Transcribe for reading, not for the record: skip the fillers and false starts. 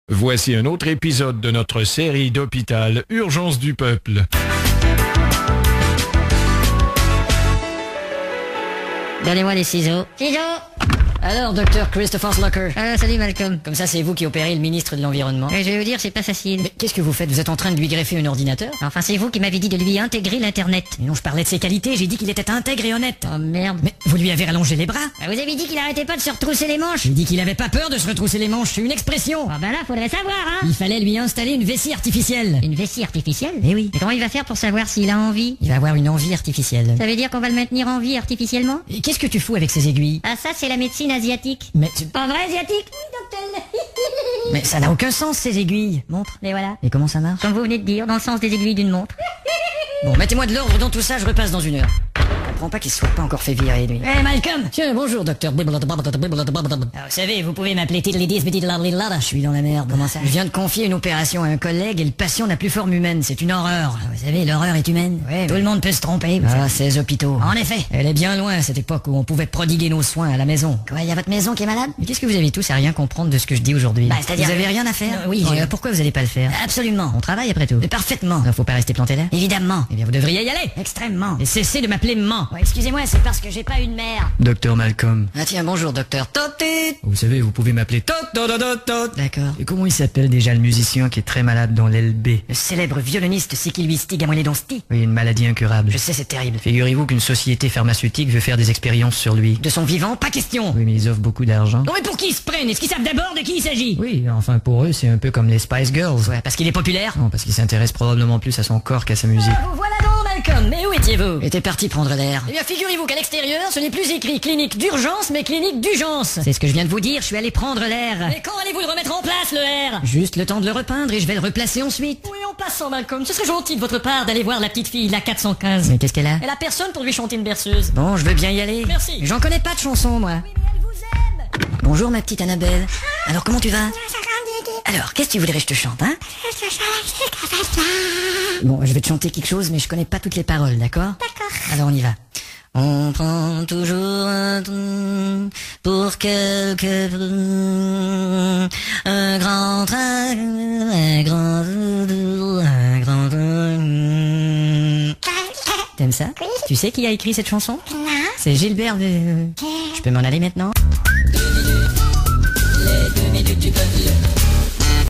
Voici un autre épisode de notre série d'hôpital Urgence du Peuple. Donnez-moi les ciseaux. Ciseaux! Alors, docteur Christopher Slucker. Ah, salut Malcolm. Comme ça, c'est vous qui opérez le ministre de l'Environnement. Je vais vous dire, c'est pas facile. Mais qu'est-ce que vous faites? Vous êtes en train de lui greffer un ordinateur? Enfin, c'est vous qui m'avez dit de lui intégrer l'Internet. Mais non, je parlais de ses qualités, j'ai dit qu'il était intègre et honnête. Oh merde. Mais vous lui avez rallongé les bras? Ah, vous avez dit qu'il arrêtait pas de se retrousser les manches. J'ai dit qu'il avait pas peur de se retrousser les manches, c'est une expression. Ah bah là, faudrait savoir, hein. Il fallait lui installer une vessie artificielle. Une vessie artificielle? Eh oui. Et comment il va faire pour savoir s'il a envie? Il va avoir une envie artificielle. Ça veut dire qu'on va le maintenir en vie artificiellement? Et qu'est-ce que tu fous avec ces aiguilles? Ah, ça, c'est la médecine asiatique. Mais Pas vrai, asiatique? Oui, docteur. Mais ça n'a aucun sens, ces aiguilles. Montre, les voilà. Et comment ça marche? Comme vous venez de dire, dans le sens des aiguilles d'une montre. Bon, mettez-moi de l'ordre dans tout ça, je repasse dans 1 heure. Je comprends pas qu'il se soit pas encore fait virer, lui. Eh, Malcolm! Tiens, bonjour, docteur. Alors, vous savez, vous pouvez m'appeler Tiddly-Dis, je suis dans la merde. Comment ça? Je viens de confier une opération à un collègue et le patient n'a plus forme humaine. C'est une horreur. Vous savez, l'horreur est humaine. Ouais, tout le monde peut se tromper. Ah, ces hôpitaux. En effet. Elle est bien loin, cette époque où on pouvait prodiguer nos soins à la maison. Quoi, y a votre maison qui est malade? Mais qu'est-ce que vous avez tous à rien comprendre de ce que je dis aujourd'hui? Bah, c'est-à-dire... Vous avez rien à faire? Oui. Bon, pourquoi vous allez pas le faire? Absolument. On travaille après tout. Mais parfaitement. Alors, faut pas rester planté là? Évidemment. Eh bien, vous devriez y aller. Extrêmement. Et cessez de m'appeler maman. Ouais, excusez-moi, c'est parce que j'ai pas une mère. Docteur Malcolm. Ah tiens, bonjour docteur. Vous savez, vous pouvez m'appeler Tot. D'accord. Et comment il s'appelle déjà le musicien qui est très malade dans l'LB? Le célèbre violoniste Sikilwistig Amoledonsti. Oui, une maladie incurable. Je sais, c'est terrible. Figurez-vous qu'une société pharmaceutique veut faire des expériences sur lui. De son vivant, pas question. Oui, mais ils offrent beaucoup d'argent. Non mais pour qui ils se prennent? Est-ce qu'ils savent d'abord de qui il s'agit? Oui, enfin pour eux, c'est un peu comme les Spice Girls. Ouais, parce qu'il est populaire? Non, parce qu'ils s'intéressent probablement plus à son corps qu'à sa musique. Vous voilà donc, Malcolm. Mais où étiez-vous? J'étais parti prendre l'air. Eh bien, figurez-vous qu'à l'extérieur, ce n'est plus écrit clinique d'urgence, mais clinique d'urgence. C'est ce que je viens de vous dire, je suis allé prendre l'air. Mais quand allez-vous le remettre en place, le R? Juste le temps de le repeindre et je vais le replacer ensuite. Oui, en passant, Malcolm, ce serait gentil de votre part d'aller voir la petite fille, la 415. Mais qu'est-ce qu'elle a? Elle a personne pour lui chanter une berceuse. Bon, je veux bien y aller. Merci. J'en connais pas de chansons, moi. Oui, mais elle vous aime. Bonjour, ma petite Annabelle. Alors, comment tu vas? Alors, qu'est-ce que tu voudrais que je te chante, hein? Bon, je vais te chanter quelque chose, mais je connais pas toutes les paroles, d'accord? D'accord. Alors, on y va. On prend toujours un train pour quelques... Un grand train, un grand train. T'aimes ça? Oui. Tu sais qui a écrit cette chanson? Non. C'est Gilbert de... Je peux m'en aller maintenant? Les 2 minutes du peuple.